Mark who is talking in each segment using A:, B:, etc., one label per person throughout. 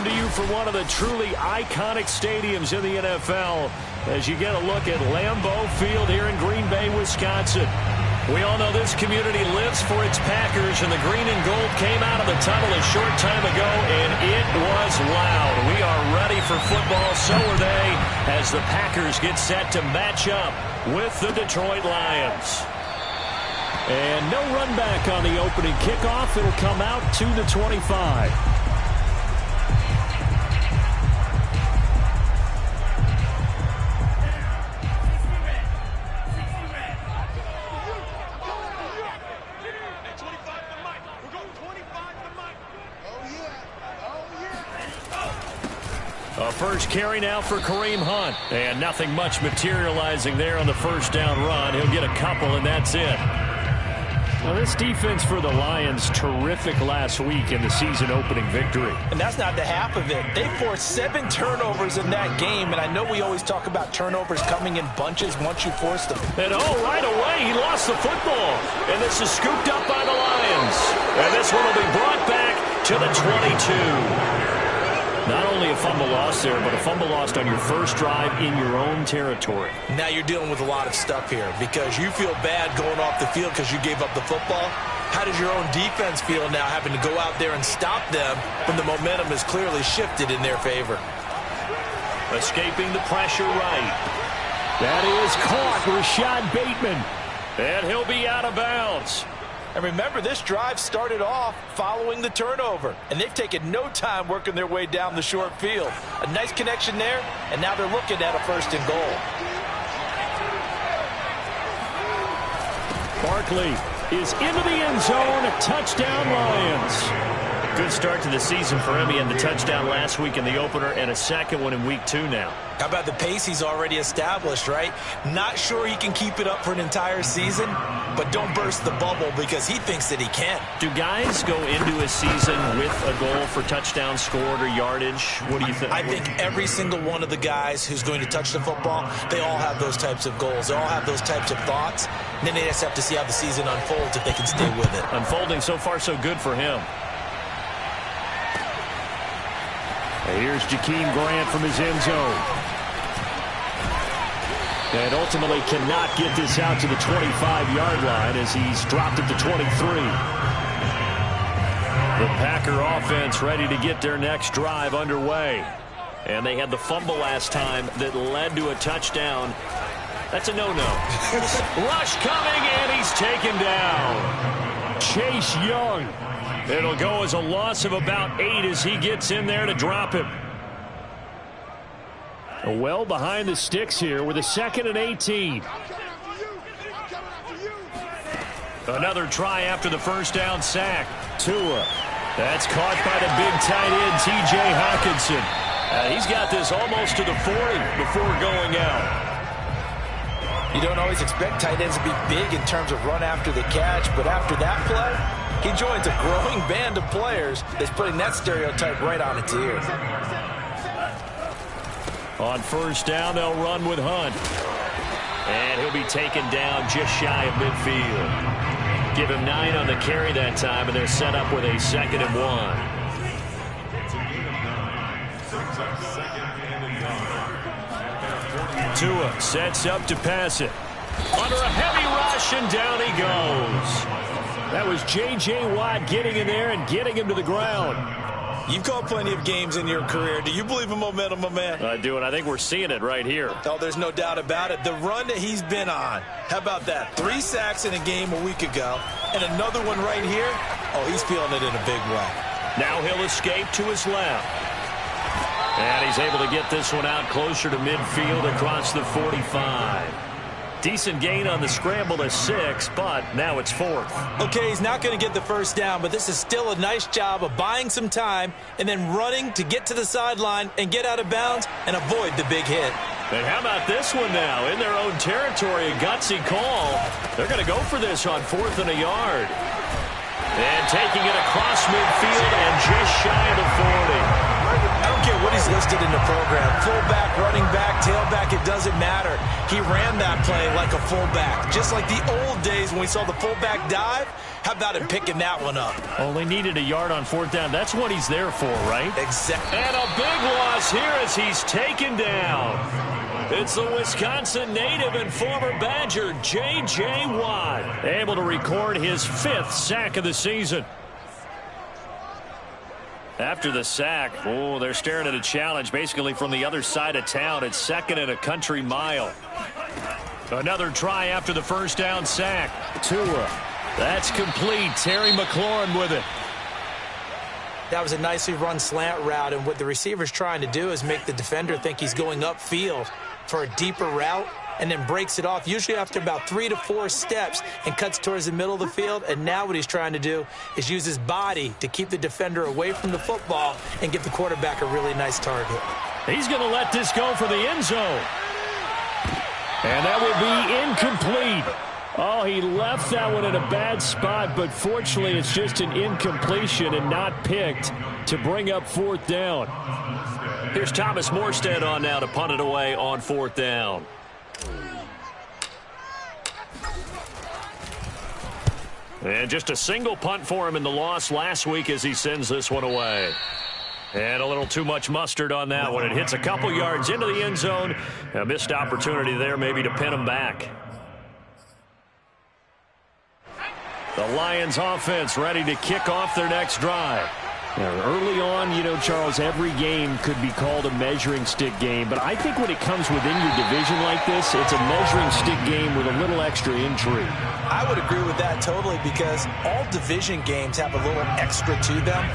A: come to you from one of the truly iconic stadiums in the NFL as you get a look at Lambeau Field here in Green Bay, Wisconsin. We all know this community lives for its Packers, and the green and gold came out of the tunnel a short time ago, and it was loud. We are ready for football, so are they, as the Packers get set to match up with the Detroit Lions. And no run back on the opening kickoff. It'll come out to the 25. A first carry now for Kareem Hunt. And nothing much materializing there on the first down run. He'll get a couple, and that's it. Well, this defense for the Lions, terrific last week in the season-opening victory.
B: And that's not the half of it. They forced 7 turnovers in that game, and I know we always talk about turnovers coming in bunches once you force them.
A: And right away, he lost the football. And this is scooped up by the Lions. And this one will be brought back to the 22. Not only a fumble lost there, but a fumble lost on your first drive in your own territory.
B: Now you're dealing with a lot of stuff here because you feel bad going off the field because you gave up the football. How does your own defense feel now having to go out there and stop them when the momentum is clearly shifted in their favor?
A: Escaping the pressure right. That is caught, Rashad Bateman. And he'll be out of bounds.
B: And remember, this drive started off following the turnover, and they've taken no time working their way down the short field. A nice connection there, and now they're looking at a first and goal.
A: Barkley is into the end zone. Touchdown, Lions. Good start to the season for him. He had the touchdown last week in the opener and a second one in week 2 now.
B: How about the pace he's already established, right? Not sure he can keep it up for an entire season, but don't burst the bubble because he thinks that he can.
A: Do guys go into a season with a goal for touchdown scored or yardage? What do you think?
B: I think every single one of the guys who's going to touch the football, they all have those types of goals. They all have those types of thoughts. And then they just have to see how the season unfolds if they can stay with it.
A: Unfolding so far so good for him. Here's Jakeem Grant from his end zone. And ultimately cannot get this out to the 25-yard line as he's dropped it to 23. The Packer offense ready to get their next drive underway. And they had the fumble last time that led to a touchdown. That's a no-no. Rush coming, and he's taken down. Chase Young. It'll go as a loss of about 8 as he gets in there to drop him. Well behind the sticks here with a 2nd and 18. Another try after the first down sack. Tua. That's caught by the big tight end, T.J. Hockenson. He's got this almost to the 40 before going out.
B: You don't always expect tight ends to be big in terms of run after the catch, but after that play, he joins a growing band of players that's putting that stereotype right on its ear.
A: On first down, they'll run with Hunt. And he'll be taken down just shy of midfield. Give him 9 on the carry that time, and they're set up with a 2nd and 1. Tua sets up to pass it. Under a heavy rush, and down he goes. That was J.J. Watt getting in there and getting him to the ground.
B: You've called plenty of games in your career. Do you believe in momentum, my man?
A: I do, and I think we're seeing it right here.
B: Oh, there's no doubt about it. The run that he's been on. How about that? 3 sacks in a game a week ago, and another one right here. Oh, he's feeling it in a big way.
A: Now he'll escape to his left. And he's able to get this one out closer to midfield across the 45. Decent gain on the scramble to 6, but now it's 4th.
B: Okay, he's not going to get the first down, but this is still a nice job of buying some time and then running to get to the sideline and get out of bounds and avoid the big hit.
A: And how about this one now? In their own territory, a gutsy call. They're going to go for this on 4th and a yard. And taking it across midfield and just shy of the 40.
B: I don't care what he's listed in the program. Fullback, running back, tailback, it doesn't matter. He ran that play like a fullback. Just like the old days when we saw the fullback dive. How about him picking that one up?
A: Only needed a yard on fourth down. That's what he's there for, right?
B: Exactly.
A: And a big loss here as he's taken down. It's the Wisconsin native and former Badger, J.J. Watt, able to record his 5th sack of the season. After the sack, they're staring at a challenge basically from the other side of town. It's 2nd and a country mile. Another try after the first down sack. Tua. That's complete. Terry McLaurin with it.
B: That was a nicely run slant route, and what the receiver's trying to do is make the defender think he's going upfield for a deeper route, and then breaks it off, usually after about 3 to 4 steps, and cuts towards the middle of the field. And now what he's trying to do is use his body to keep the defender away from the football and give the quarterback a really nice target.
A: He's going to let this go for the end zone. And that will be incomplete. Oh, he left that one in a bad spot, but fortunately it's just an incompletion and not picked to bring up fourth down. Here's Thomas Morstead on now to punt it away on fourth down. And just a single punt for him in the loss last week as he sends this one away. And a little too much mustard on that one. It hits a couple yards into the end zone. A missed opportunity there maybe to pin him back. The Lions offense ready to kick off their next drive. Now, early on, you know, Charles, every game could be called a measuring stick game. But I think when it comes within your division like this, it's a measuring stick game with a little extra intrigue.
B: I would agree with that totally, because all division games have a little extra to them.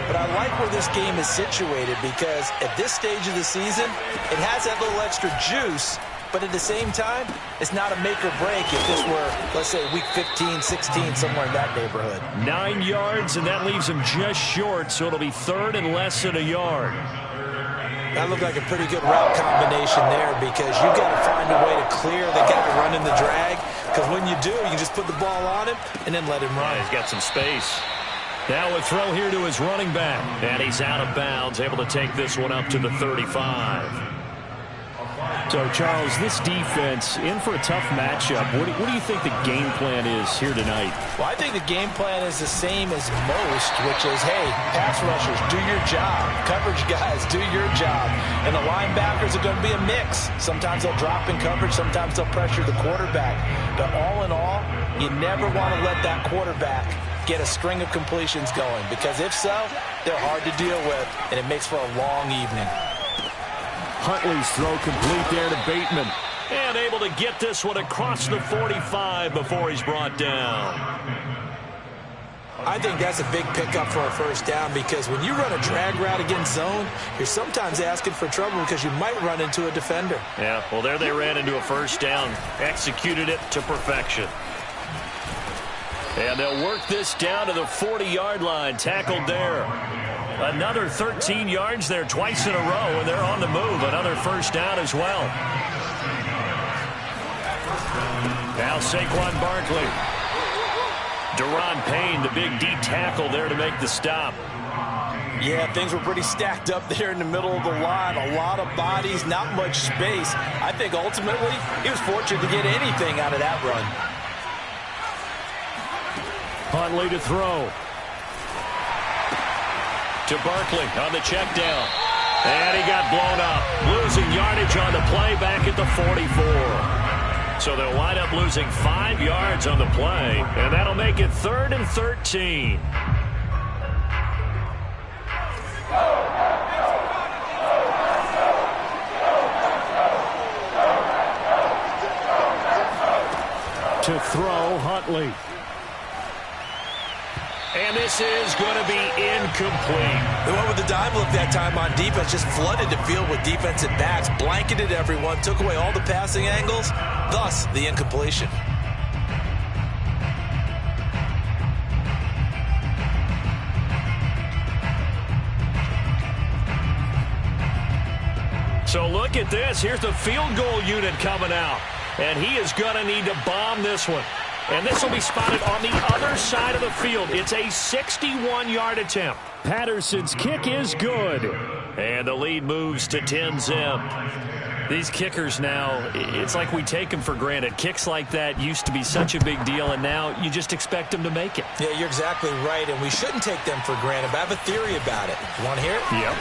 B: But I like where this game is situated, because at this stage of the season, it has that little extra juice. But at the same time, it's not a make or break if this were, let's say, week 15, 16, somewhere in that neighborhood.
A: 9 yards, and that leaves him just short, so it'll be 3rd and less than a yard.
B: That looked like a pretty good route combination there, because you've got to find a way to clear the guy running the drag, because when you do, you can just put the ball on him and then let him run.
A: Yeah, he's got some space. Now a throw here to his running back, and he's out of bounds, able to take this one up to the 35. So, Charles, this defense in for a tough matchup. What do you think the game plan is here tonight?
B: Well, I think the game plan is the same as most, which is, hey, pass rushers, do your job. Coverage guys, do your job. And the linebackers are going to be a mix. Sometimes they'll drop in coverage. Sometimes they'll pressure the quarterback. But all in all, you never want to let that quarterback get a string of completions going, because if so, they're hard to deal with, and it makes for a long evening.
A: Huntley's throw complete there to Bateman. And able to get this one across the 45 before he's brought down.
B: I think that's a big pickup for a first down, because when you run a drag route against zone, you're sometimes asking for trouble because you might run into a defender.
A: Yeah, well, there they ran into a first down. Executed it to perfection. And they'll work this down to the 40-yard line. Tackled there. Another 13 yards there twice in a row, and they're on the move. Another first down as well. Now Saquon Barkley. Deron Payne, the big D tackle there to make the stop.
B: Yeah, things were pretty stacked up there in the middle of the line. A lot of bodies, not much space. I think ultimately he was fortunate to get anything out of that run.
A: Huntley to throw. To Barkley on the check down. And he got blown up. Losing yardage on the play back at the 44. So they'll wind up losing 5 yards on the play. And that'll make it 3rd and 13. To throw, Huntley. And this is going to be incomplete.
B: They went with the dime look that time on defense, just flooded the field with defensive backs, blanketed everyone, took away all the passing angles, thus the incompletion.
A: So look at this. Here's the field goal unit coming out. And he is going to need to bomb this one. And this will be spotted on the other side of the field. It's a 61-yard attempt. Patterson's kick is good. And the lead moves to 10-zip. These kickers now, it's like we take them for granted. Kicks like that used to be such a big deal, and now you just expect them to make it.
B: Yeah, you're exactly right, and we shouldn't take them for granted, but I have a theory about it. You want to hear it?
A: Yep.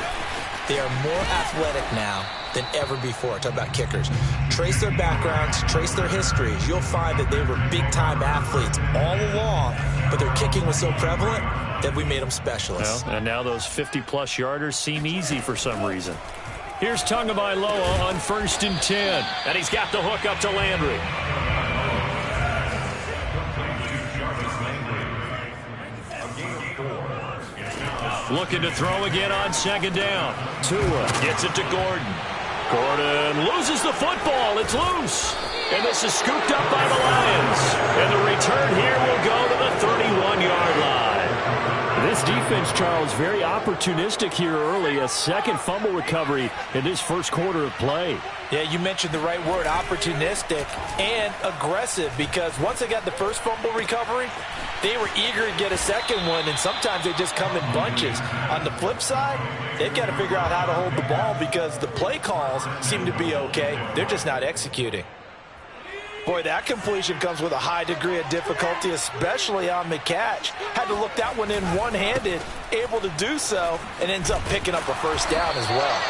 B: They are more athletic now than ever before. Talk about kickers. Trace their backgrounds, trace their histories. You'll find that they were big-time athletes all along, but their kicking was so prevalent that we made them specialists.
A: Well, and now those 50-plus yarders seem easy for some reason. Here's Mloa on 1st and 10. And he's got the hook up to Landry. Looking to throw again on 2nd down. Tua gets it to Gordon. Gordon loses the football. It's loose. And this is scooped up by the Lions. And the return here will go to the 31-yard line. This defense, Charles, very opportunistic here early. A second fumble recovery in this first quarter of play.
B: Yeah, you mentioned the right word, opportunistic and aggressive, because once they got the first fumble recovery, they were eager to get a second one, and sometimes they just come in bunches. On the flip side, they've got to figure out how to hold the ball because the play calls seem to be okay. They're just not executing. Boy, that completion comes with a high degree of difficulty, especially on the catch. Had to look that one in one-handed, able to do so, and ends up picking up a first down as well.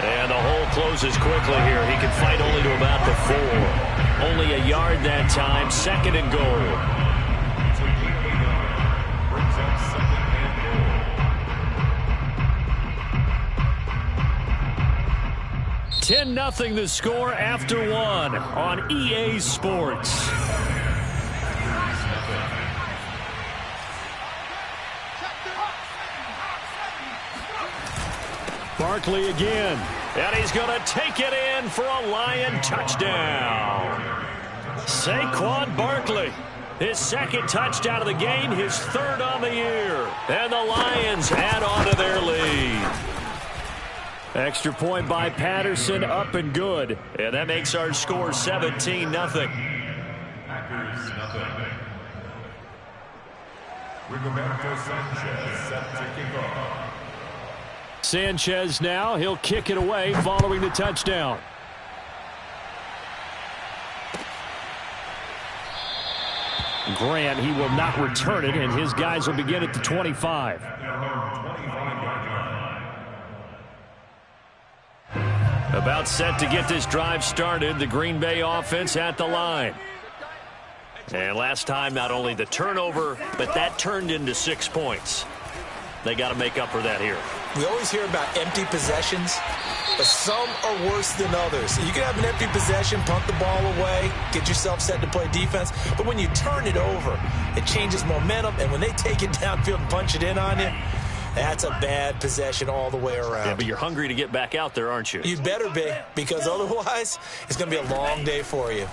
A: And the hole closes quickly here. He can fight only to about the 4. Only a yard that time, 2nd and goal. 10-0 the score after 1 on EA Sports. Barkley again. And he's going to take it in for a Lion touchdown. Saquon Barkley. His 2nd touchdown of the game, his 3rd on the year. And the Lions add on to their lead. Extra point by Patterson, up and good. And that makes our score 17-0.
C: Packers, nothing. Rigoberto Sanchez set to kick off.
A: Sanchez now, he'll kick it away following the touchdown. Grant, he will not return it, and his guys will begin at the 25. About set to get this drive started, the Green Bay offense at the line. And last time, not only the turnover, but that turned into 6 points. They got to make up for that here.
B: We always hear about empty possessions, but some are worse than others. You can have an empty possession, punt the ball away, get yourself set to play defense, but when you turn it over, it changes momentum, and when they take it downfield and punch it in on you, that's a bad possession all the way around.
A: Yeah, but you're hungry to get back out there, aren't you?
B: You better be, because otherwise it's going to be a long day for you.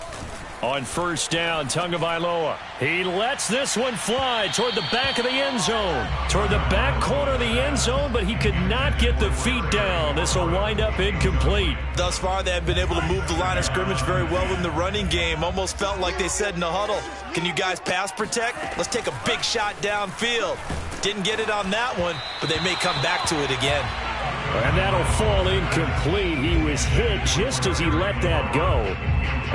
A: On 1st down, Mloa. He lets this one fly toward the back of the end zone. Toward the back corner of the end zone, but he could not get the feet down. This will wind up incomplete.
B: Thus far, they have been able to move the line of scrimmage very well in the running game. Almost felt like they said in the huddle, can you guys pass protect? Let's take a big shot downfield. Didn't get it on that one, but they may come back to it again.
A: And that'll fall incomplete. He was hit just as he let that go.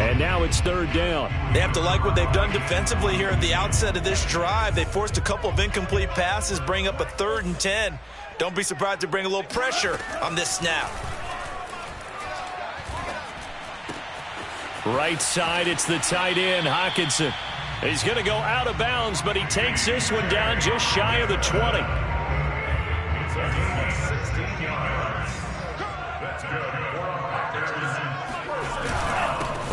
A: And now it's 3rd down.
B: They have to like what they've done defensively here at the outset of this drive. They forced a couple of incomplete passes, bring up a 3rd and 10. Don't be surprised to bring a little pressure on this snap.
A: Right side, it's the tight end, Hockenson. He's going to go out of bounds, but he takes this one down just shy of the 20.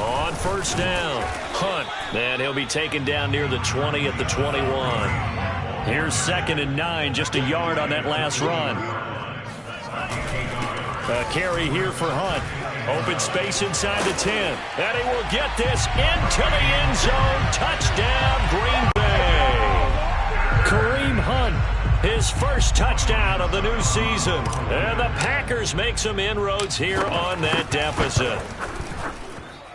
A: On 1st down, Hunt. And he'll be taken down near the 20 at the 21. Here's 2nd and 9, just a yard on that last run. A carry here for Hunt. Open space inside the 10. And he will get this into the end zone. Touchdown, Green Bay. Kareem Hunt, his first touchdown of the new season. And the Packers make some inroads here on that deficit.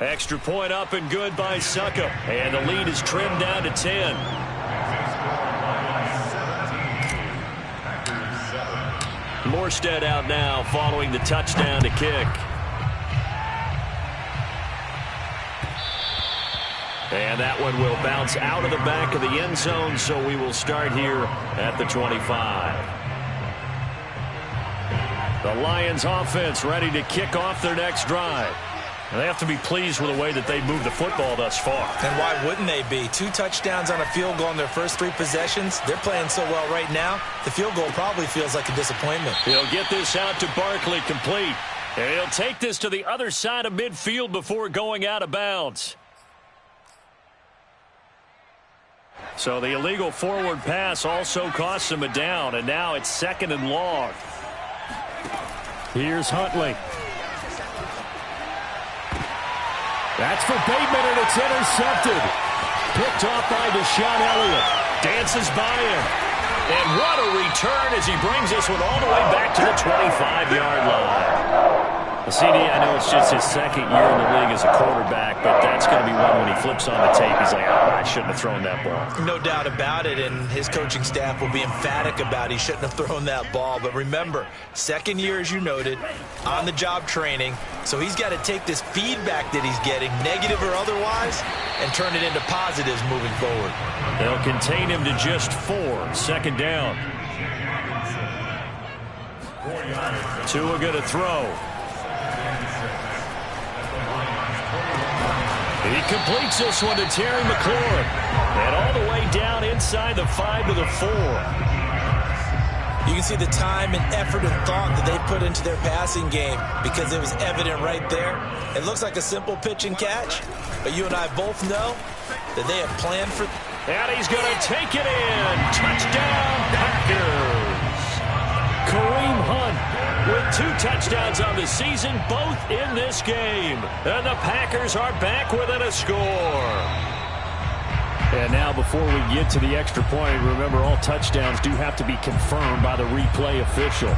A: Extra point up and good by Suckup. And the lead is trimmed down to 10. Morstead out now following the touchdown to kick. And that one will bounce out of the back of the end zone, so we will start here at the 25. The Lions offense ready to kick off their next drive. And they have to be pleased with the way that they moved the football thus far.
B: And why wouldn't they be? 2 touchdowns on a field goal in their first 3 possessions. They're playing so well right now, the field goal probably feels like a disappointment.
A: He'll get this out to Barkley, complete. And he'll take this to the other side of midfield before going out of bounds. So the illegal forward pass also costs him a down, and now it's 2nd and long. Here's Huntley. That's for Bateman, and it's intercepted. Picked off by Deshaun Elliott. Dances by him. And what a return as he brings this one all the way back to the 25-yard line. CD, I know it's just his 2nd year in the league as a quarterback, but that's going to be one when he flips on the tape. He's like, oh, I shouldn't have thrown that ball.
B: No doubt about it, and his coaching staff will be emphatic about he shouldn't have thrown that ball. But remember, 2nd year, as you noted, on-the-job training, so he's got to take this feedback that he's getting, negative or otherwise, and turn it into positives moving forward.
A: They'll contain him to just 4. 2nd down. Tua going to throw. He completes this one to Terry McLaurin. And all the way down inside the 5 to the 4.
B: You can see the time and effort and thought that they put into their passing game because it was evident right there. It looks like a simple pitch and catch, but you and I both know that they have planned for.
A: And he's going to take it in. Touchdown, Packers. Kareem Hunt with 2 touchdowns on the season, both in this game. And the Packers are back within a score. And now before we get to the extra point, remember all touchdowns do have to be confirmed by the replay official.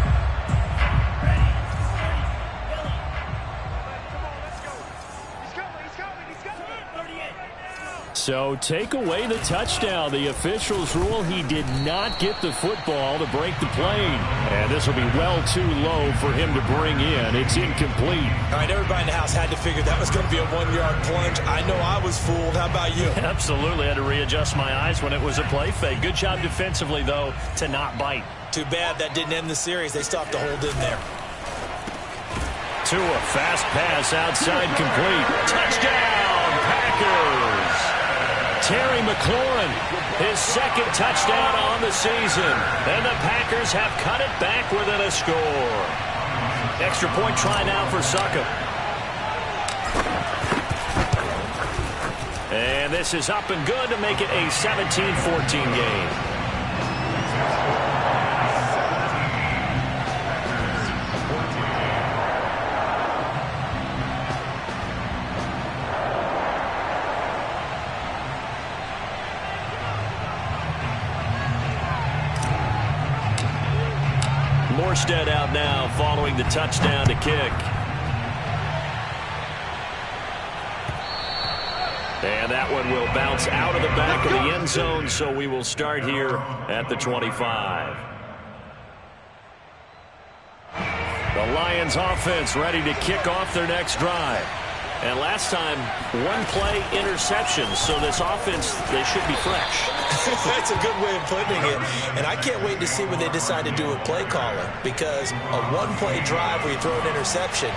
A: So take away the touchdown. The officials rule he did not get the football to break the plane. And this will be well too low for him to bring in. It's incomplete.
B: All right, everybody in the house had to figure that was going to be a 1-yard plunge. I know I was fooled. How about you?
A: Absolutely. I had to readjust my eyes when it was a play fake. Good job defensively, though, to not bite.
B: Too bad that didn't end the series. They still have to hold in there.
A: Tua, fast pass outside, complete. Touchdown, Packers! Terry McLaurin, his 2nd touchdown on the season. And the Packers have cut it back within a score. Extra point try now for Suckup. And this is up and good to make it a 17-14 game. Morstead out now following the touchdown to kick. And that one will bounce out of the back of the end zone, so we will start here at the 25. The Lions offense ready to kick off their next drive. And last time, 1-play interception, so this offense, they should be fresh.
B: That's a good way of putting it. And I can't wait to see what they decide to do with play calling, because a 1-play drive where you throw an interception,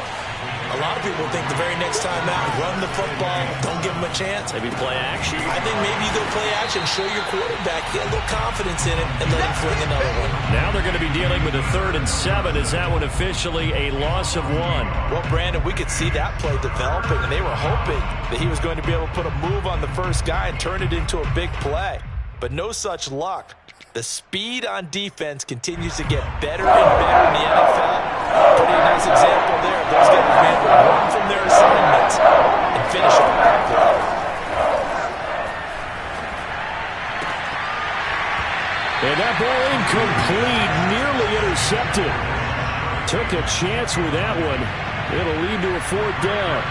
B: a lot of people think the very next time out, run the football, don't give them a chance.
A: Maybe play action.
B: I think maybe you go play action, show your quarterback, get a little confidence in it, and let him fling another one.
A: Now they're going to be dealing with a 3rd and 7. Is that one officially a loss of 1?
B: Well, Brandon, we could see that play developing, and they were hoping that he was going to be able to put a move on the first guy and turn it into a big play. But no such luck. The speed on defense continues to get better and better in the NFL. Pretty nice example there of those guys being able to run from their assignments and finish on that play.
A: And that ball incomplete, nearly intercepted. Took a chance with that one. It'll lead to a 4th down.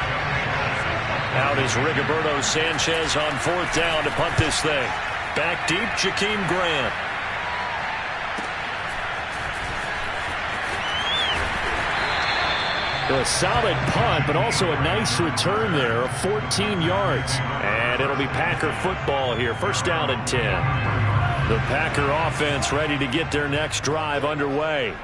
A: Out is Rigoberto Sanchez on 4th down to punt this thing. Back deep, Jakeem Grant. A solid punt, but also a nice return there of 14 yards. And it'll be Packer football here. 1st down and 10. The Packer offense ready to get their next drive underway.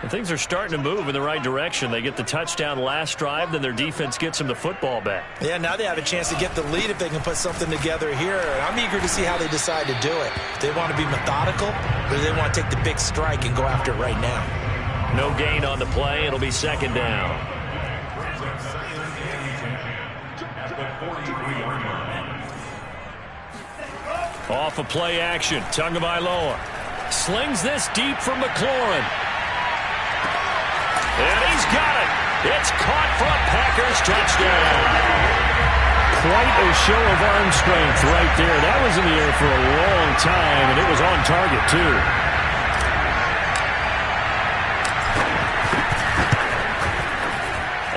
A: And things are starting to move in the right direction. They get the touchdown last drive, then their defense gets them the football back.
B: Yeah, now they have a chance to get the lead if they can put something together here. I'm eager to see how they decide to do it. Do they want to be methodical, or do they want to take the big strike and go after it right now?
A: No gain on the play. It'll be 2nd down. Off of play action. Mloa slings this deep for McLaurin. And he's got it. It's caught for a Packers touchdown. Quite a show of arm strength right there. That was in the air for a long time, and it was on target, too.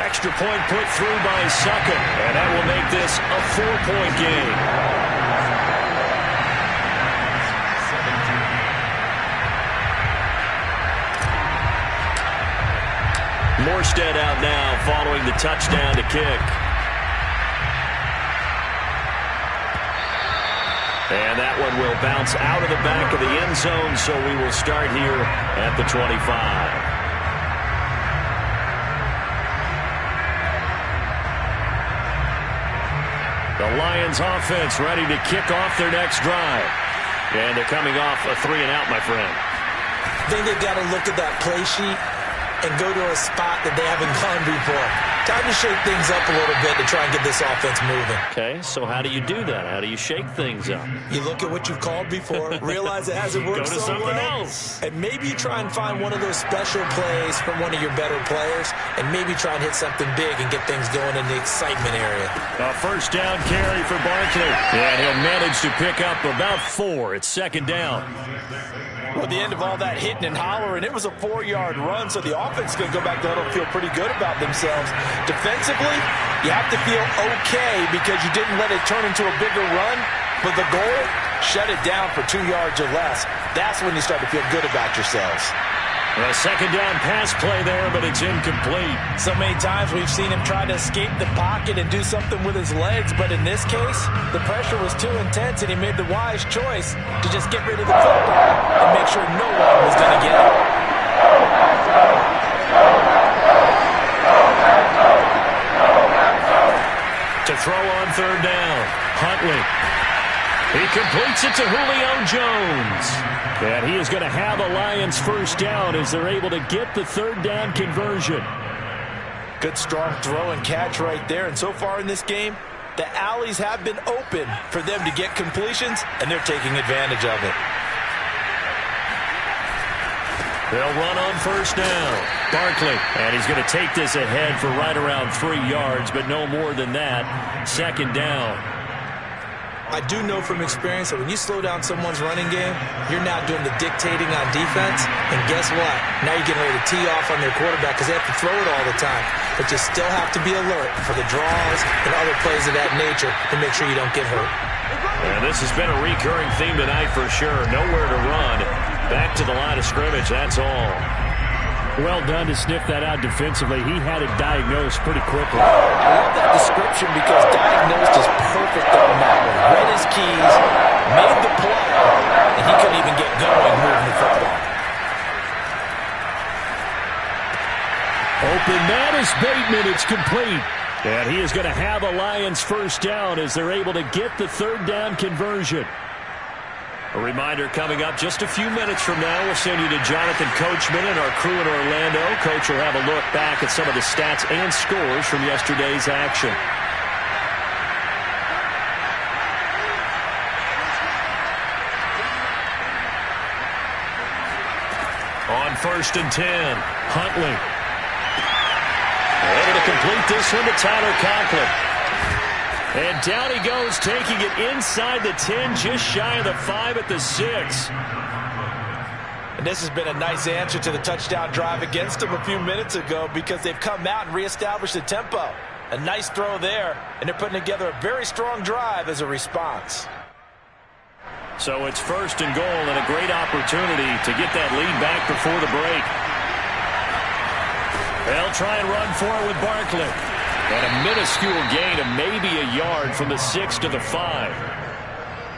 A: Extra point put through by Suckup, and that will make this a 4-point game. Morstead out now following the touchdown to kick. And that one will bounce out of the back of the end zone, so we will start here at the 25. The Lions offense ready to kick off their next drive. And they're coming off a 3-and-out, my friend.
B: I think they've got to look at that play sheet and go to a spot that they haven't gone before. Time to shake things up a little bit to try and get this offense moving.
A: Okay, so how do you do that? How do you shake things up?
B: You look at what you've called before, realize it hasn't worked
A: Go to
B: so
A: something
B: well,
A: else.
B: and maybe you try and find one of those special plays from one of your better players, and maybe try and hit something big and get things going in the excitement area.
A: A 1st down carry for Barkley. And he'll manage to pick up about 4. It's 2nd down.
B: Well, the end of all that hitting and hollering, it was a 4-yard run, so the offense is going to go back to huddle and feel pretty good about themselves. Defensively, you have to feel okay because you didn't let it turn into a bigger run, but the goal, shut it down for 2 yards or less. That's when you start to feel good about yourselves.
A: A 2nd down pass play there, but it's incomplete.
B: So many times we've seen him try to escape the pocket and do something with his legs, but in this case, the pressure was too intense, and he made the wise choice to just get rid of the football and make sure no one was going to get it.
A: To throw on 3rd down, Huntley. He completes it to Julio Jones. And he is going to have a Lions 1st down as they're able to get the 3rd down conversion.
B: Good strong throw and catch right there. And so far in this game, the alleys have been open for them to get completions, and they're taking advantage of it.
A: They'll run on 1st down. Barkley. And he's going to take this ahead for right around 3 yards, but no more than that. 2nd down.
B: I do know from experience that when you slow down someone's running game, you're now doing the dictating on defense. And guess what? Now you're getting ready to tee off on their quarterback because they have to throw it all the time. But you still have to be alert for the draws and other plays of that nature to make sure you don't get hurt.
A: And this has been a recurring theme tonight for sure. Nowhere to run. Back to the line of scrimmage, that's all. Well done to sniff that out defensively. He had it diagnosed pretty quickly.
B: I love that description because diagnosed is perfect on that one. Read his keys, made the play, and he couldn't even get going moving the football.
A: Open man is Bateman. It's complete. And he is going to have a Lions 1st down as they're able to get the 3rd down conversion. A reminder coming up just a few minutes from now. We'll send you to Jonathan Coachman and our crew in Orlando. Coach will have a look back at some of the stats and scores from yesterday's action. On 1st and 10, Huntley. Able to complete this one to Tyler Conklin. And down he goes, taking it inside the 10, just shy of the 5 at the 6.
B: And this has been a nice answer to the touchdown drive against them a few minutes ago because they've come out and reestablished the tempo. A nice throw there, and they're putting together a very strong drive as a response.
A: So it's 1st and goal and a great opportunity to get that lead back before the break. They'll try and run for it with Barkley. And a minuscule gain of maybe a yard from the 6 to the 5.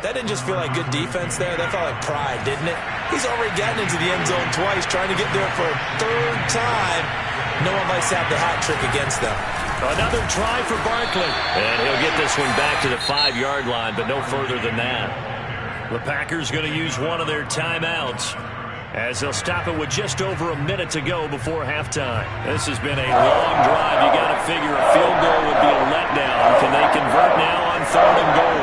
B: That didn't just feel like good defense there. That felt like pride, didn't it? He's already gotten into the end zone twice, trying to get there for a 3rd time. No one likes to have the hat trick against them.
A: Another try for Barkley. And he'll get this one back to the 5-yard line, but no further than that. The Packers going to use one of their timeouts as they'll stop it with just over a minute to go before halftime. This has been a long drive. You got to figure a field goal would be a letdown. Can they convert now on 3rd and goal?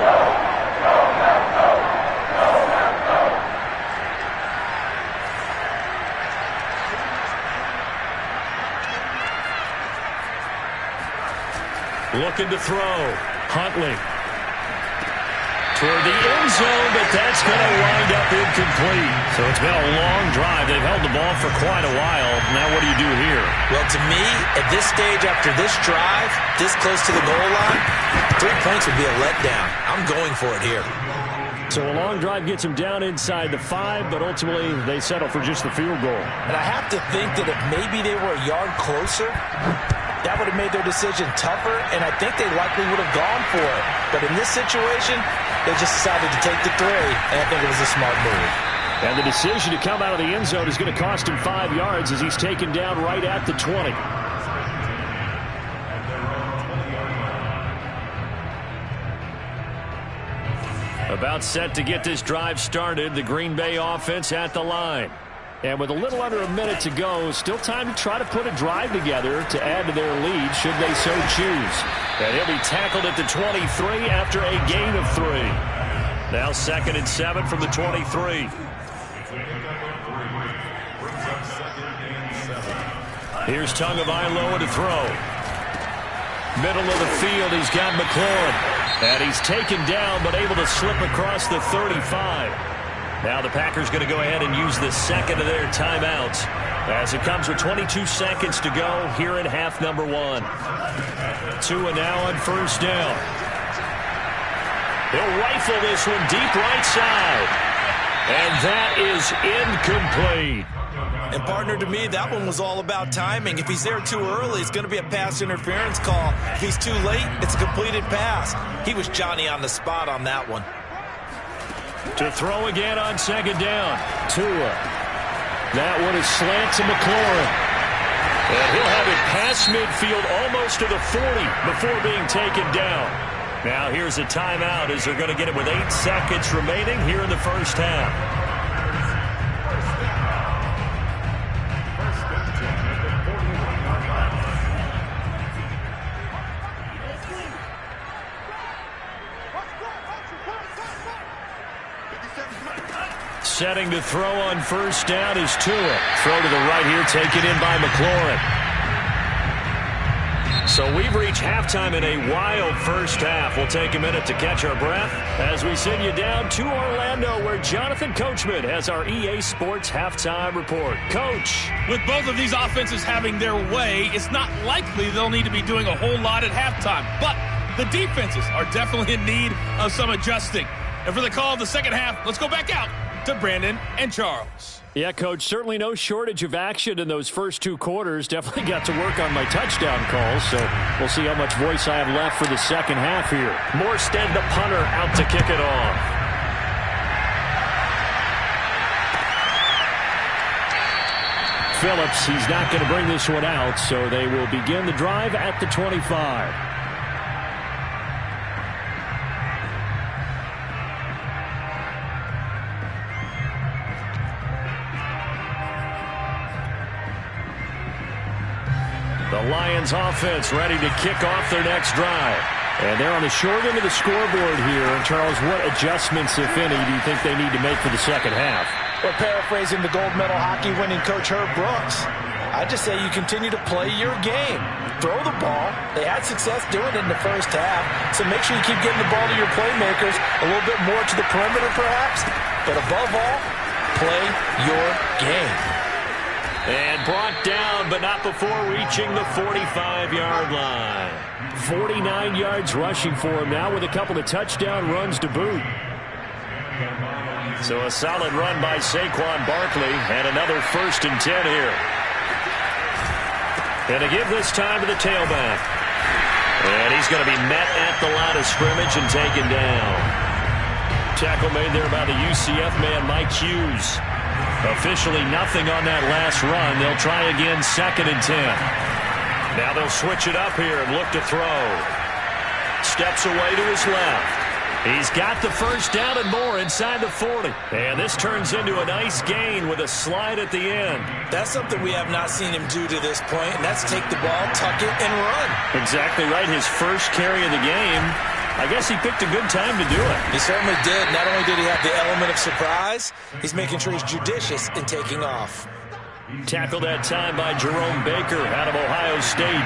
A: Looking to throw. Huntley. Toward the end zone, but that's going to wind up incomplete. So it's been a long drive. They've held the ball for quite a while. Now what do you do here?
B: Well, to me, at this stage after this drive, this close to the goal line, 3 points would be a letdown. I'm going for it here.
A: So a long drive gets them down inside the 5, but ultimately they settle for just the field goal.
B: And I have to think that if maybe they were a yard closer, that would have made their decision tougher, and I think they likely would have gone for it. But in this situation, they just decided to take the 3, and I think it was a smart move.
A: And the decision to come out of the end zone is going to cost him 5 yards as he's taken down right at the 20. About set to get this drive started, the Green Bay offense at the line. And with a little under a minute to go, still time to try to put a drive together to add to their lead should they so choose. And he'll be tackled at the 23 after a gain of 3. Now 2nd and 7 from the 23. Here's Tagovailoa to throw. Middle of the field, he's got McLaurin. And he's taken down but able to slip across the 35. Now the Packers going to go ahead and use the 2nd of their timeouts as it comes with 22 seconds to go here in half number 1. Tua now on 1st down. He'll rifle this one deep right side. And that is incomplete.
B: And partner, to me, that one was all about timing. If he's there too early, it's going to be a pass interference call. If he's too late, it's a completed pass. He was Johnny on the spot on that one.
A: To throw again on 2nd down. Tua. That one is slant to McLaurin. And he'll have it past midfield almost to the 40 before being taken down. Now here's a timeout as they're going to get it with 8 seconds remaining here in the 1st half. Setting to throw on 1st down is Tua. Throw to the right here, taken in by McLaurin. So we've reached halftime in a wild 1st half. We'll take a minute to catch our breath as we send you down to Orlando, where Jonathan Coachman has our EA Sports halftime report. Coach.
D: With both of these offenses having their way, it's not likely they'll need to be doing a whole lot at halftime. But the defenses are definitely in need of some adjusting. And for the call of the 2nd half, let's go back out to Brandon and Charles.
A: Yeah, Coach, certainly no shortage of action in those first 2 quarters. Definitely got to work on my touchdown calls, so we'll see how much voice I have left for the 2nd half here. Morstead, the punter, out to kick it off. Phillips, he's not going to bring this one out, so they will begin the drive at the 25. The Lions offense ready to kick off their next drive. And they're on the short end of the scoreboard here. And Charles, what adjustments, if any, do you think they need to make for the 2nd half?
B: Well, paraphrasing the gold medal hockey winning coach Herb Brooks, I just say you continue to play your game. Throw the ball. They had success doing it in the 1st half. So make sure you keep getting the ball to your playmakers a little bit more to the perimeter perhaps. But above all, play your game.
A: And brought down but not before reaching the 45-yard line. 49 yards rushing for him now with a couple of touchdown runs to boot. So a solid run by Saquon Barkley and another 1st and 10 here. And to give this time to the tailback. And he's going to be met at the line of scrimmage and taken down. Tackle made there by the UCF man, Mike Hughes. Officially nothing on that last run. They'll try again 2nd and 10. Now they'll switch it up here and look to throw. Steps away to his left. He's got the 1st down and more inside the 40. And this turns into a nice gain with a slide at the end.
B: That's something we have not seen him do to this point, and that's take the ball, tuck it, and run.
A: Exactly right. His first carry of the game. I guess he picked a good time to do it.
B: He certainly did. Not only did he have the element of surprise, he's making sure he's judicious in taking off.
A: Tackled that time by Jerome Baker out of Ohio State.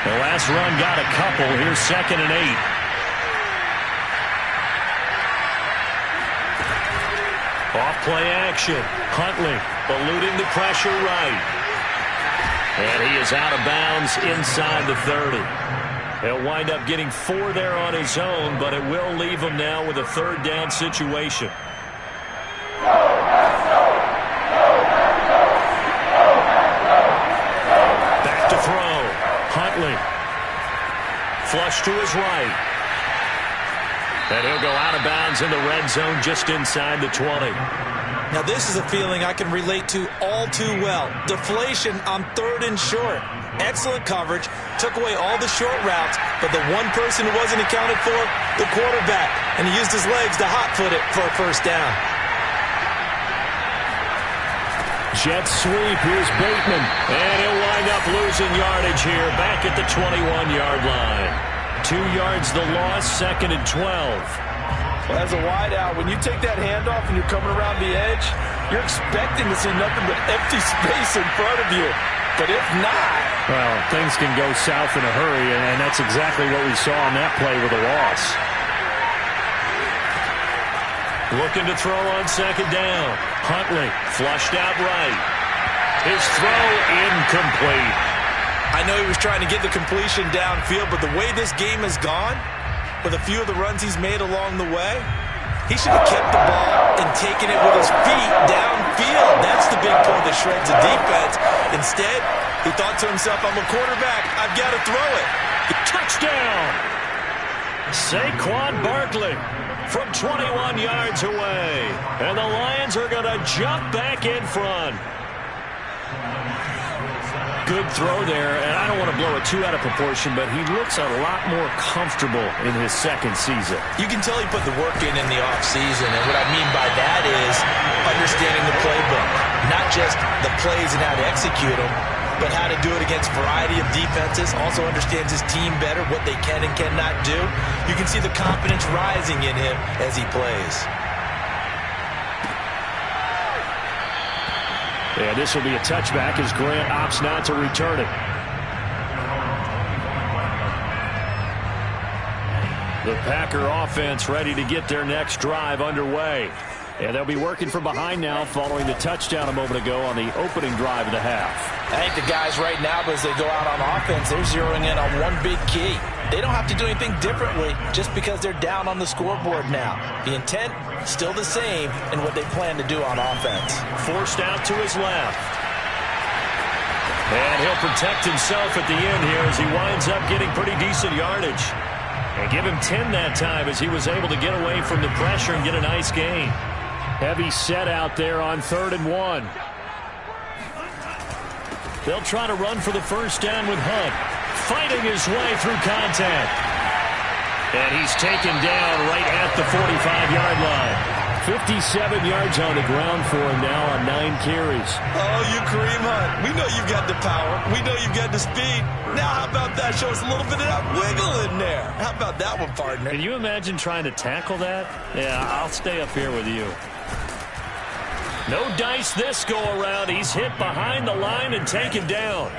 A: The last run got a couple. Here's 2nd and 8. Off-play action. Huntley eluding the pressure right. And he is out of bounds inside the 30. He'll wind up getting 4 there on his own, but it will leave him now with a 3rd down situation. Back to throw. Huntley. Flush to his right. And he'll go out of bounds in the red zone just inside the 20.
B: Now this is a feeling I can relate to all too well. Deflation on 3rd and short. Excellent coverage. Took away all the short routes, but the one person who wasn't accounted for, the quarterback. And he used his legs to hot-foot it for a 1st down.
A: Jet sweep. Here's Bateman. And he'll wind up losing yardage here back at the 21-yard line. 2 yards the loss, 2nd and 12.
E: Well, as a wideout, when you take that handoff and you're coming around the edge, you're expecting to see nothing but empty space in front of you. But if not...
A: Well, things can go south in a hurry, and that's exactly what we saw on that play with a loss. Looking to throw on 2nd down. Huntley flushed out right. His throw incomplete.
B: I know he was trying to get the completion downfield, but the way this game has gone, with a few of the runs he's made along the way, he should have kept the ball and taken it with his feet downfield. That's the big play that shreds the defense. Instead, he thought to himself, I'm a quarterback. I've got to throw it.
A: Touchdown! Saquon Barkley from 21 yards away. And the Lions are going to jump back in front. Good throw there, and I don't want to blow it too out of proportion, but he looks a lot more comfortable in his 2nd season.
B: You can tell he put the work in the offseason, and what I mean by that is understanding the playbook. Not just the plays and how to execute them, but how to do it against a variety of defenses. Also understands his team better, what they can and cannot do. You can see the confidence rising in him as he plays.
A: Yeah, this will be a touchback as Grant opts not to return it. The Packer offense ready to get their next drive underway. And they'll be working from behind now following the touchdown a moment ago on the opening drive of the half.
B: I think the guys right now, as they go out on offense, they're zeroing in on one big key. They don't have to do anything differently just because they're down on the scoreboard now. The intent, still the same in what they plan to do on offense.
A: Forced out to his left. And he'll protect himself at the end here as he winds up getting pretty decent yardage. And give him 10 that time as he was able to get away from the pressure and get a nice gain. Heavy set out there on 3rd and 1. They'll try to run for the 1st down with Hunt. Fighting his way through contact. And he's taken down right at the 45-yard line. 57 yards on the ground for him now on 9 carries.
B: Oh, you Kareem Hunt. We know you've got the power. We know you've got the speed. Now how about that? Show us a little bit of that wiggle in there. How about that one, partner?
A: Can you imagine trying to tackle that? Yeah, I'll stay up here with you. No dice this go-around. He's hit behind the line and taken down.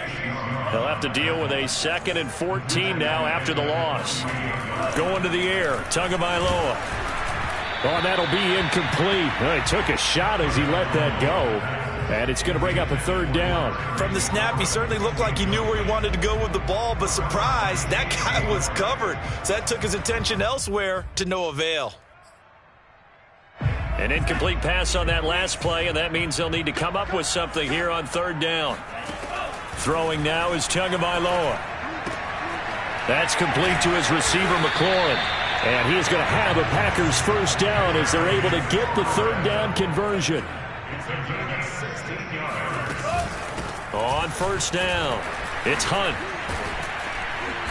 A: He'll have to deal with a 2nd and 14 now after the loss. Going to the air. Mloa. Oh, that'll be incomplete. Well, he took a shot as he let that go. And it's going to bring up a third down.
B: From the snap, he certainly looked like he knew where he wanted to go with the ball, but surprise, that guy was covered. So that took his attention elsewhere to no avail.
A: An incomplete pass on that last play, and that means they'll need to come up with something here on third down. Throwing now is Mloa. That's complete to his receiver, McLaurin. And he is going to have a Packers first down as they're able to get the third down conversion. On first down, it's Hunt.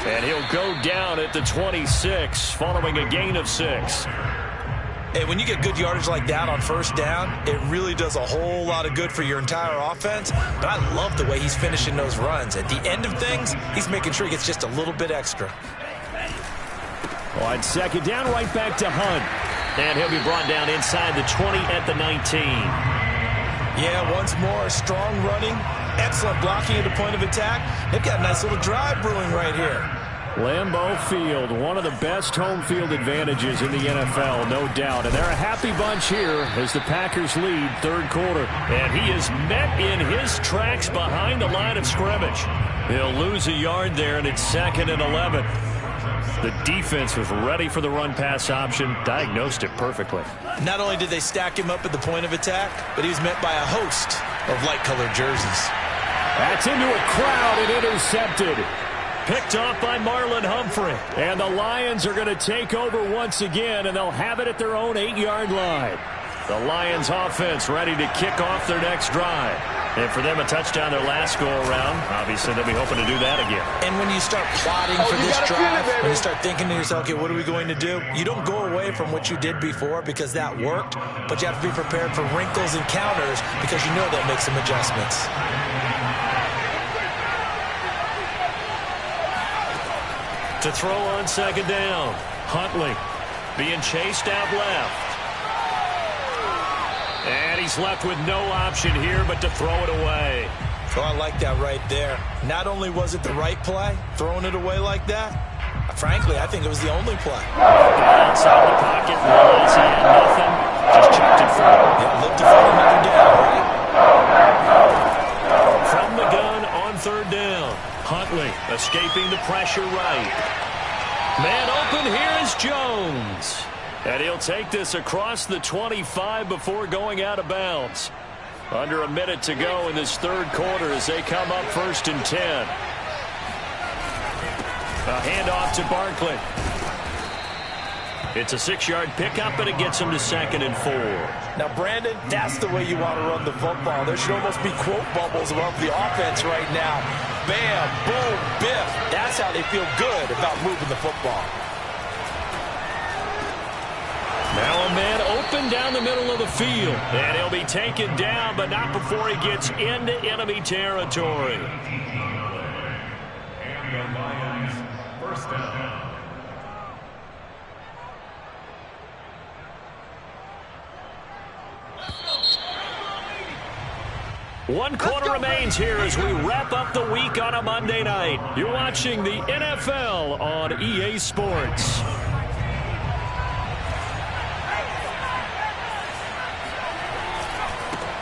A: And he'll go down at the 26 following a gain of 6.
B: Hey, when you get good yardage like that on first down, it really does a whole lot of good for your entire offense. But I love the way he's finishing those runs. At the end of things, he's making sure he gets just a little bit extra.
A: On second down, right back to Hunt. And he'll be brought down inside the 20 at the 19.
B: Yeah, once more, strong running, excellent blocking at the point of attack. They've got a nice little drive brewing right here.
A: Lambeau Field, one of the best home field advantages in the NFL, no doubt. And they're a happy bunch here as the Packers lead third quarter. And he is met in his tracks behind the line of scrimmage. He'll lose a yard there, and it's 2nd and 11. The defense was ready for the run-pass option, diagnosed it perfectly.
B: Not only did they stack him up at the point of attack, but he was met by a host of light-colored jerseys.
A: That's into a crowd and intercepted. Picked off by Marlon Humphrey. And the Lions are going to take over once again, and they'll have it at their own 8-yard line. The Lions offense ready to kick off their next drive. And for them, a touchdown their last go-around. Obviously, they'll be hoping to do that again.
B: And when you start plotting for this drive, when you start thinking to yourself, okay, what are we going to do? You don't go away from what you did before because that worked, but you have to be prepared for wrinkles and counters because you know they'll make some adjustments.
A: To throw on second down, Huntley being chased out left. And he's left with no option here but to throw it away.
B: So I like that right there. Not only was it the right play, throwing it away like that, frankly, I think it was the only play.
A: Outside the pocket, realized he had nothing, just checked it through.
B: Yeah, look to find another down, right?
A: From the gun on third down, Huntley escaping the pressure right. Man open, here is Jones. And he'll take this across the 25 before going out of bounds. Under a minute to go in this third quarter as they come up 1st and 10. A handoff to Barkley. It's a 6-yard pickup, and it gets him to 2nd and 4.
E: Now, Brandon, that's the way you want to run the football. There should almost be quote bubbles above the offense right now. Bam, boom, biff. That's how they feel good about moving the football.
A: Now a man open down the middle of the field. And he'll be taken down, but not before he gets into enemy territory.
C: And the Lions first down.
A: One quarter remains here as we wrap up the week on a Monday night. You're watching the NFL on EA Sports.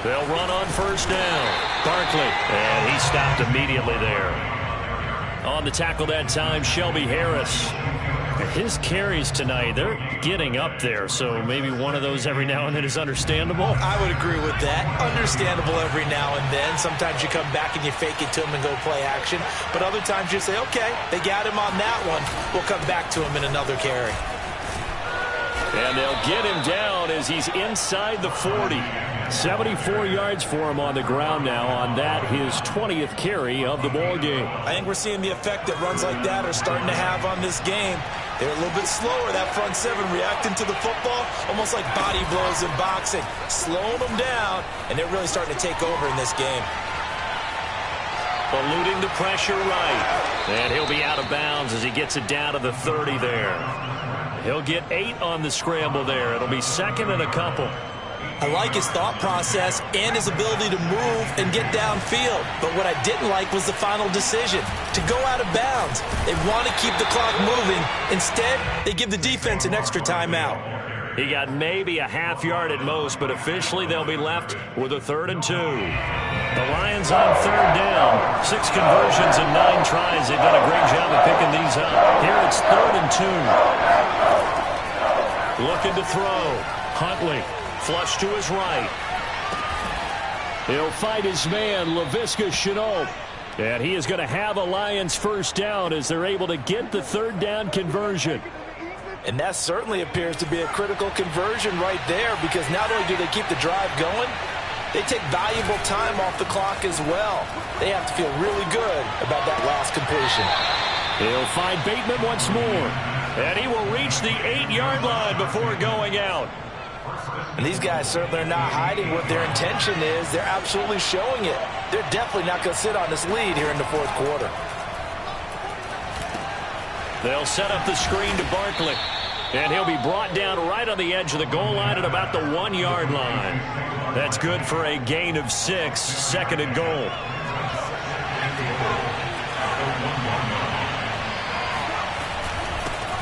A: They'll run on first down. Barkley, and he stopped immediately there. On the tackle that time, Shelby Harris. His carries tonight, they're getting up there, so maybe one of those every now and then is understandable.
B: I would agree with that. Understandable every now and then. Sometimes you come back and you fake it to him and go play action. But other times you say, okay, they got him on that one. We'll come back to him in another carry.
A: And they'll get him down as he's inside the 40. 74 yards for him on the ground now on that, his 20th carry of the ball game.
B: I think we're seeing the effect that runs like that are starting to have on this game. They're a little bit slower, that front seven, reacting to the football, almost like body blows in boxing. Slowing them down, and they're really starting to take over in this game.
A: Eluding the pressure right. And he'll be out of bounds as he gets it down to the 30 there. He'll get 8 on the scramble there. It'll be 2nd and a couple.
B: I like his thought process and his ability to move and get downfield. But what I didn't like was the final decision, to go out of bounds. They want to keep the clock moving. Instead, they give the defense an extra timeout.
A: He got maybe a half yard at most, but officially they'll be left with a 3rd and 2. The Lions on 3rd down. 6 conversions and 9 tries. They've done a great job of picking these up. Here it's 3rd and 2. Looking to throw. Huntley, flush to his right. He'll fight his man, Laviska Shenault. And he is going to have a Lions first down as they're able to get the 3rd down conversion.
E: And that certainly appears to be a critical conversion right there, because not only do they keep the drive going, they take valuable time off the clock as well. They have to feel really good about that last completion.
A: He'll find Bateman once more. And he will reach the 8-yard line before going out.
E: And these guys certainly are not hiding what their intention is. They're absolutely showing it. They're definitely not going to sit on this lead here in the 4th quarter.
A: They'll set up the screen to Barkley. And he'll be brought down right on the edge of the goal line at about the 1-yard line. That's good for a gain of 6, 2nd and goal.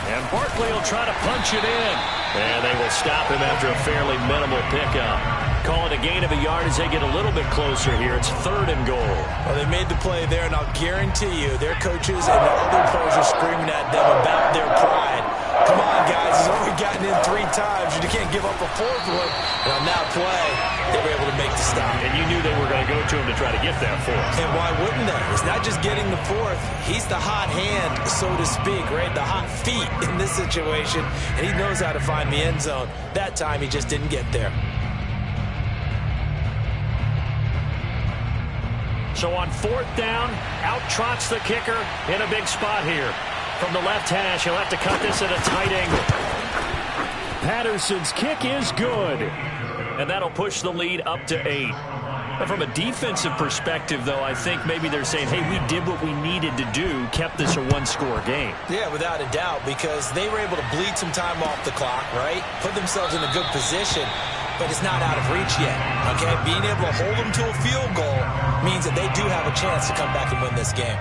A: And Barkley will try to punch it in. And they will stop him after a fairly minimal pickup. Call it a gain of a yard as they get a little bit closer here. It's 3rd and goal.
E: Well, they made the play there, and I'll guarantee you their coaches and the other players are screaming at them about their pride. Come on, guys. He's only gotten in 3 times. You can't give up a 4th one. And on that play, they were able to make the stop.
A: And you knew they were going to go to him to try to get that 4th.
E: And why wouldn't they? It's not just getting the 4th. He's the hot hand, so to speak, right? The hot feet in this situation. And he knows how to find the end zone. That time, he just didn't get there.
A: So on 4th down, out trots the kicker in a big spot here. From the left hash, he'll have to cut this at a tight angle. Patterson's kick is good. And that'll push the lead up to 8. But from a defensive perspective, though, I think maybe they're saying, hey, we did what we needed to do, kept this a 1-score game.
E: Yeah, without a doubt, because they were able to bleed some time off the clock, right? Put themselves in a good position, but it's not out of reach yet, okay? Being able to hold them to a field goal means that they do have a chance to come back and win this game.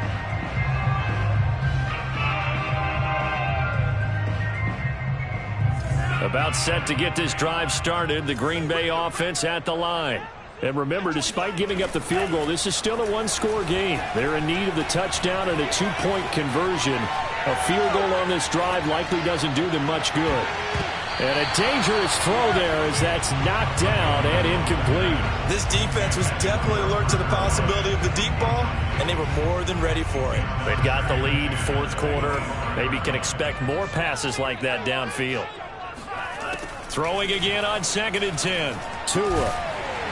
A: About set to get this drive started, the Green Bay offense at the line. And remember, despite giving up the field goal, this is still a 1-score game. They're in need of the touchdown and a 2-point conversion. A field goal on this drive likely doesn't do them much good. And a dangerous throw there as that's knocked down and incomplete.
E: This defense was definitely alert to the possibility of the deep ball, and they were more than ready for it.
A: They've got the lead, 4th quarter. Maybe can expect more passes like that downfield. Throwing again on 2nd and 10. Tua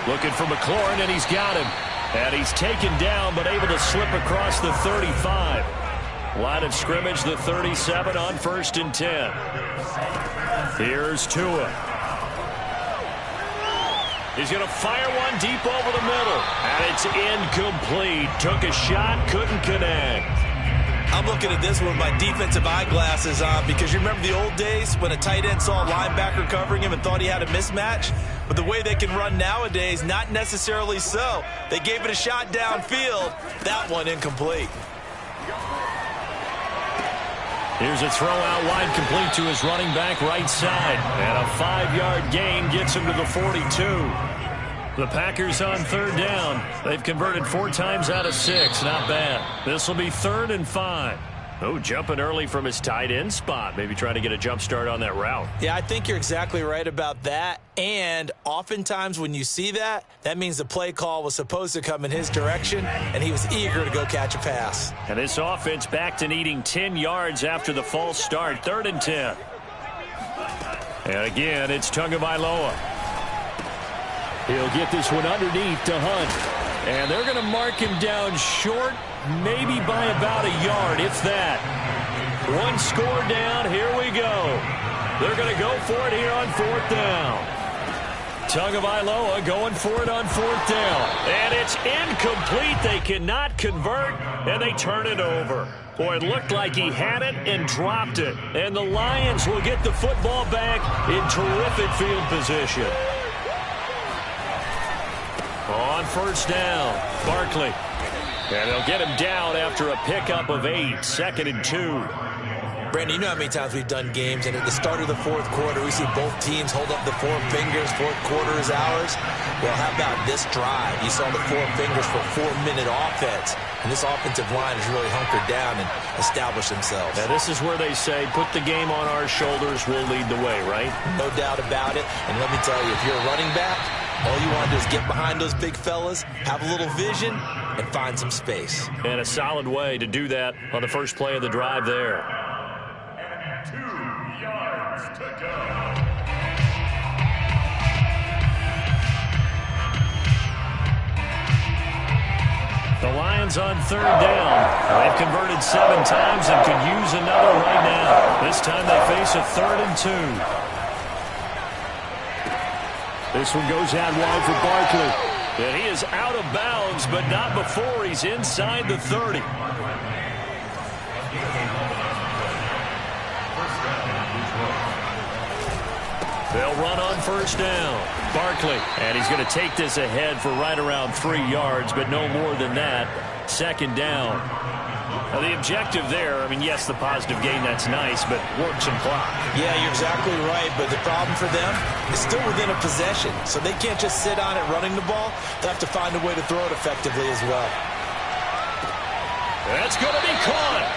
A: looking for McLaurin, and he's got him. And he's taken down, but able to slip across the 35. Line of scrimmage, the 37 on 1st and 10. Here's Tua. He's going to fire one deep over the middle. And it's incomplete. Took a shot, couldn't connect.
E: I'm looking at this with my defensive eyeglasses on, because you remember the old days when a tight end saw a linebacker covering him and thought he had a mismatch? But the way they can run nowadays, not necessarily so. They gave it a shot downfield. That one incomplete.
A: Here's a throw out wide, complete to his running back right side. And a 5-yard gain gets him to the 42. The Packers on 3rd down. They've converted 4 times out of 6. Not bad. This will be 3rd and 5. Oh, jumping early from his tight end spot. Maybe trying to get a jump start on that route.
E: Yeah, I think you're exactly right about that. And oftentimes when you see that, that means the play call was supposed to come in his direction, and he was eager to go catch a pass.
A: And this offense back to needing 10 yards after the false start. 3rd and 10. And again, it's Tagovailoa. He'll get this one underneath to Hunt. And they're going to mark him down short, maybe by about a yard, if that. 1 score down. Here we go. They're going to go for it here on 4th down. Tagovailoa going for it on 4th down. And it's incomplete. They cannot convert, and they turn it over. Boy, it looked like he had it and dropped it. And the Lions will get the football back in terrific field position. On 1st down, Barkley. And they'll get him down after a pickup of 8, 2nd and 2.
B: Brandon, you know how many times we've done games, and at the start of the fourth quarter, we see both teams hold up the four fingers, fourth quarter is ours. Well, how about this drive? You saw the four fingers for 4-minute offense, and this offensive line has really hunkered down and established themselves.
A: Now, this is where they say, put the game on our shoulders, we'll lead the way, right?
B: No doubt about it, and let me tell you, if you're a running back, all you want to do is get behind those big fellas, have a little vision, and find some space.
A: And a solid way to do that on the first play of the drive there.
C: 2 yards to go.
A: The Lions on third down. They've converted 7 times and could use another right now. This time they face a 3rd and 2. This one goes out wide for Barkley. And he is out of bounds, but not before he's inside the 30. They'll run on first down. Barkley, and he's going to take this ahead for right around 3 yards, but no more than that. 2nd down. Now, the objective there, I mean, yes, the positive gain, that's nice, but work some clock.
B: Yeah, you're exactly right, but the problem for them is still within a possession, so they can't just sit on it running the ball. They have to find a way to throw it effectively as well.
A: That's going to be caught.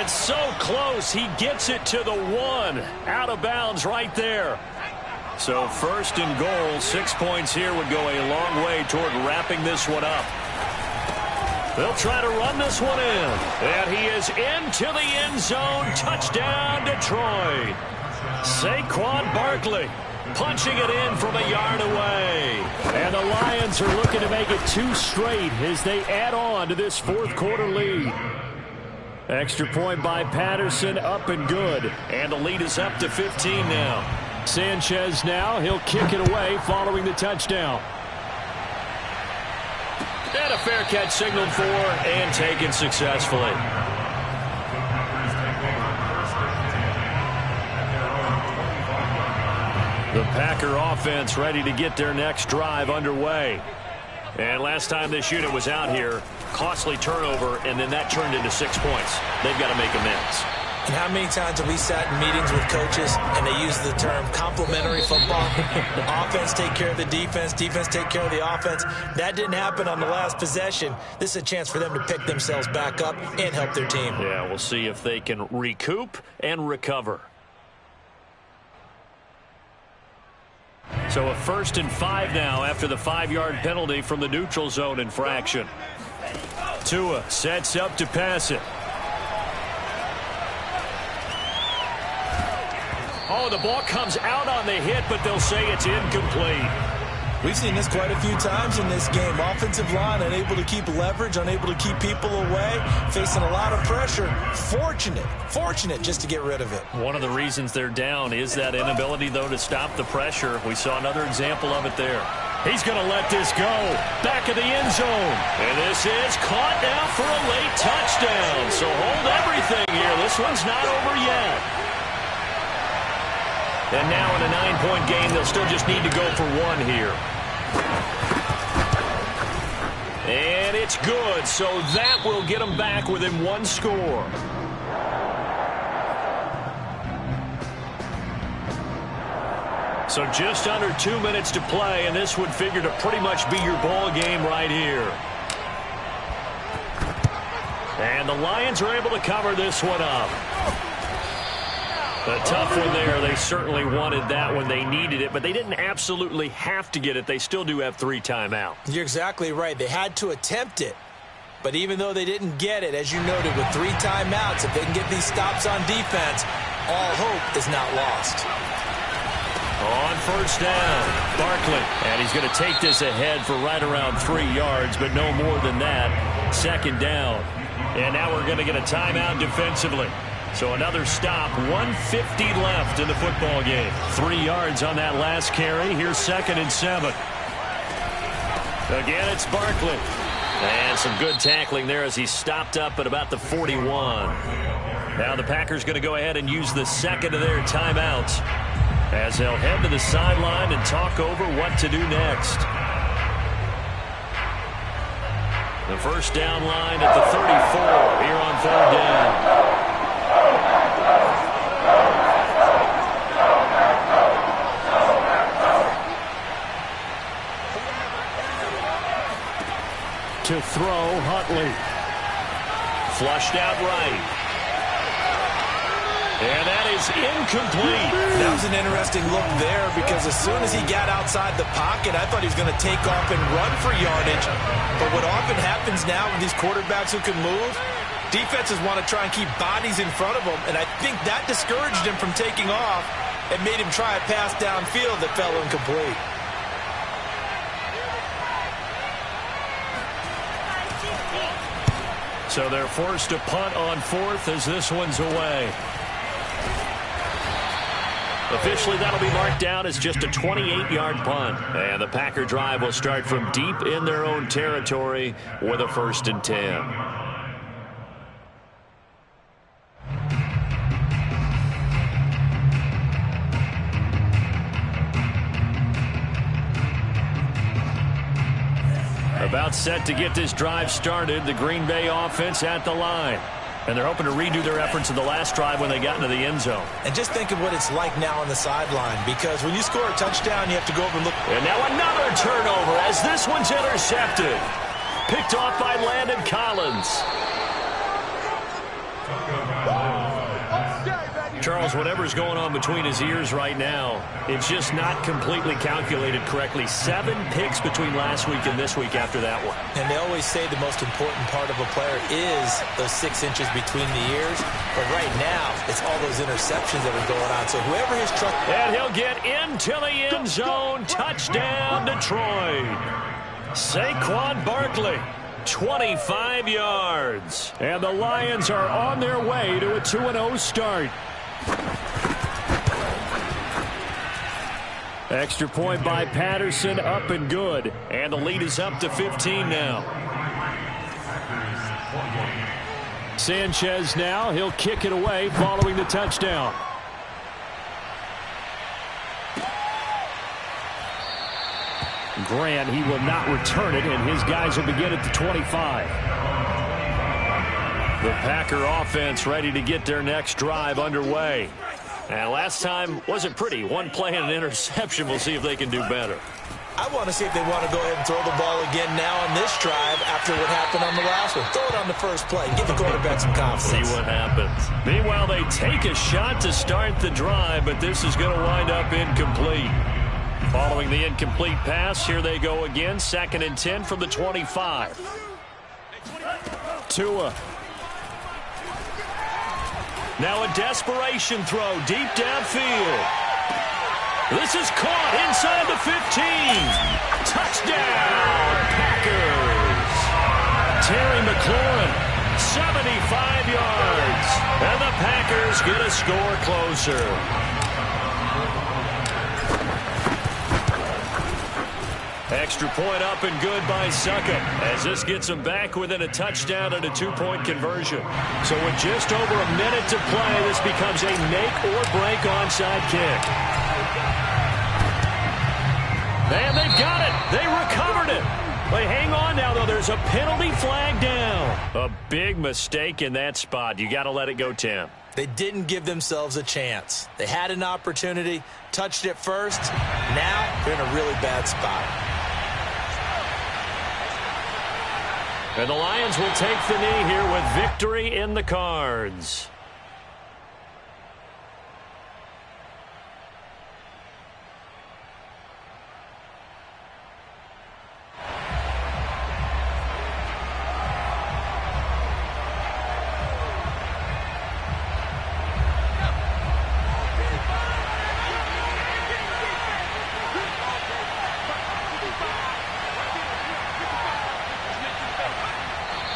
A: It's so close. He gets it to the 1. Out of bounds right there. So 1st and goal, 6 points here would go a long way toward wrapping this one up. They'll try to run this one in. And he is into the end zone. Touchdown, Detroit. Saquon Barkley punching it in from a yard away. And the Lions are looking to make it 2 straight as they add on to this 4th quarter lead. Extra point by Patterson, up and good. And the lead is up to 15 now. Sanchez now, he'll kick it away following the touchdown. And a fair catch signaled for and taken successfully. The Packer offense ready to get their next drive underway. And last time this unit was out here, costly turnover, and then that turned into 6 points. They've got to make amends.
B: And how many times have we sat in meetings with coaches and they use the term complementary football? Offense take care of the defense, defense take care of the offense. That didn't happen on the last possession. This is a chance for them to pick themselves back up and help their team.
A: Yeah, we'll see if they can recoup and recover. So a 1st and 5 now after the 5-yard penalty from the neutral zone infraction. Tua sets up to pass it. Oh, the ball comes out on the hit, but they'll say it's incomplete.
B: We've seen this quite a few times in this game. Offensive line unable to keep leverage, unable to keep people away, facing a lot of pressure. Fortunate just to get rid of it.
A: One of the reasons they're down is that inability, though, to stop the pressure. We saw another example of it there. He's going to let this go. Back of the end zone. And this is caught now for a late touchdown. So hold everything here. This one's not over yet. And now in a 9-point game, they'll still just need to go for 1 here. And it's good, so that will get them back within 1 score. So just under 2 minutes to play, and this would figure to pretty much be your ball game right here. And the Lions are able to cover this one up. A tough one there. They certainly wanted that when they needed it, but they didn't absolutely have to get it. They still do have 3 timeouts.
B: You're exactly right. They had to attempt it. But even though they didn't get it, as you noted, with 3 timeouts, if they can get these stops on defense, all hope is not lost.
A: On first down, Barkley. And he's going to take this ahead for right around 3 yards, but no more than that. 2nd down. And now we're going to get a timeout defensively. So another stop, 1:50 left in the football game. 3 yards on that last carry. Here's 2nd and 7. Again, it's Barkley. And some good tackling there as he stopped up at about the 41. Now the Packers going to go ahead and use the 2nd of their timeouts as they'll head to the sideline and talk over what to do next. The first down line at the 34 here on 3rd down. to throw Huntley. Flushed out right. And that is incomplete.
B: That was an interesting look there because as soon as he got outside the pocket, I thought he was going to take off and run for yardage. But what often happens now with these quarterbacks who can move, defenses want to try and keep bodies in front of them, and I think that discouraged him from taking off and made him try a pass downfield that fell incomplete.
A: So they're forced to punt on fourth as this one's away. Officially, that'll be marked down as just a 28-yard punt. And the Packer drive will start from deep in their own territory with a 1st and 10. About set to get this drive started, the Green Bay offense at the line. And they're hoping to redo their efforts in the last drive when they got into the end zone.
B: And just think of what it's like now on the sideline, because when you score a touchdown, you have to go over and look.
A: And now another turnover as this one's intercepted. Picked off by Landon Collins. Charles, whatever's going on between his ears right now, it's just not completely calculated correctly. 7 picks between last week and this week after that one.
B: And they always say the most important part of a player is those 6 inches between the ears. But right now, it's all those interceptions that are going on. So whoever his truck...
A: And he'll get into the end zone. Touchdown, Detroit. Saquon Barkley. 25 yards. And the Lions are on their way to a 2-0 start. Extra point by Patterson, up and good. And the lead is up to 15 now. Sanchez now, he'll kick it away following the touchdown. Grant, he will not return it, and his guys will begin at the 25. The Packer offense ready to get their next drive underway. And last time wasn't pretty. 1 play and an interception. We'll see if they can do better.
B: I want to see if they want to go ahead and throw the ball again now on this drive after what happened on the last one. Throw it on the first play. Give the quarterback some confidence.
A: See what happens. Meanwhile, they take a shot to start the drive, but this is going to wind up incomplete. Following the incomplete pass, here they go again. 2nd and 10 from the 25. Tua. Now a desperation throw deep downfield. This is caught inside the 15. Touchdown, Packers. Terry McLaurin, 75 yards. And the Packers get a score closer. Extra point up and good by Succop as this gets them back within a touchdown and a 2-point conversion. So with just over a minute to play, this becomes a make-or-break onside kick. And they've got it. They recovered it. They hang on now, though. There's a penalty flag down. A big mistake in that spot. You got to let it go, Tim.
B: They didn't give themselves a chance. They had an opportunity, touched it first. Now they're in a really bad spot.
A: And the Lions will take the knee here with victory in the cards.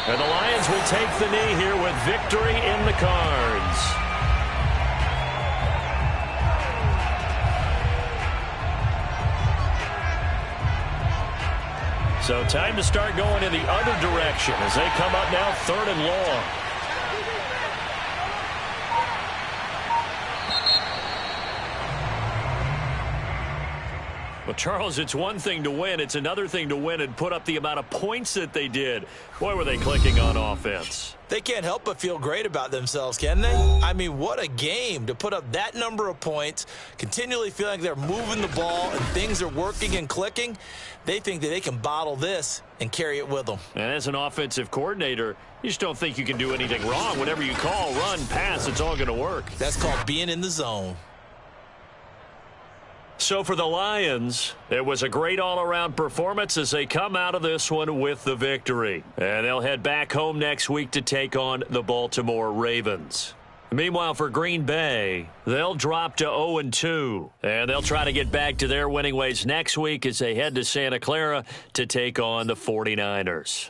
A: And the Lions will take the knee here with victory in the cards. So time to start going in the other direction as they come up now 3rd and long. Well, Charles, it's one thing to win. It's another thing to win and put up the amount of points that they did. Boy, were they clicking on offense.
B: They can't help but feel great about themselves, can they? I mean, what a game to put up that number of points, continually feeling like they're moving the ball and things are working and clicking. They think that they can bottle this and carry it with them.
A: And as an offensive coordinator, you just don't think you can do anything wrong. Whatever you call, run, pass, it's all going to work.
B: That's called being in the zone.
A: So for the Lions, it was a great all-around performance as they come out of this one with the victory. And they'll head back home next week to take on the Baltimore Ravens. Meanwhile, for Green Bay, they'll drop to 0-2. And they'll try to get back to their winning ways next week as they head to Santa Clara to take on the 49ers.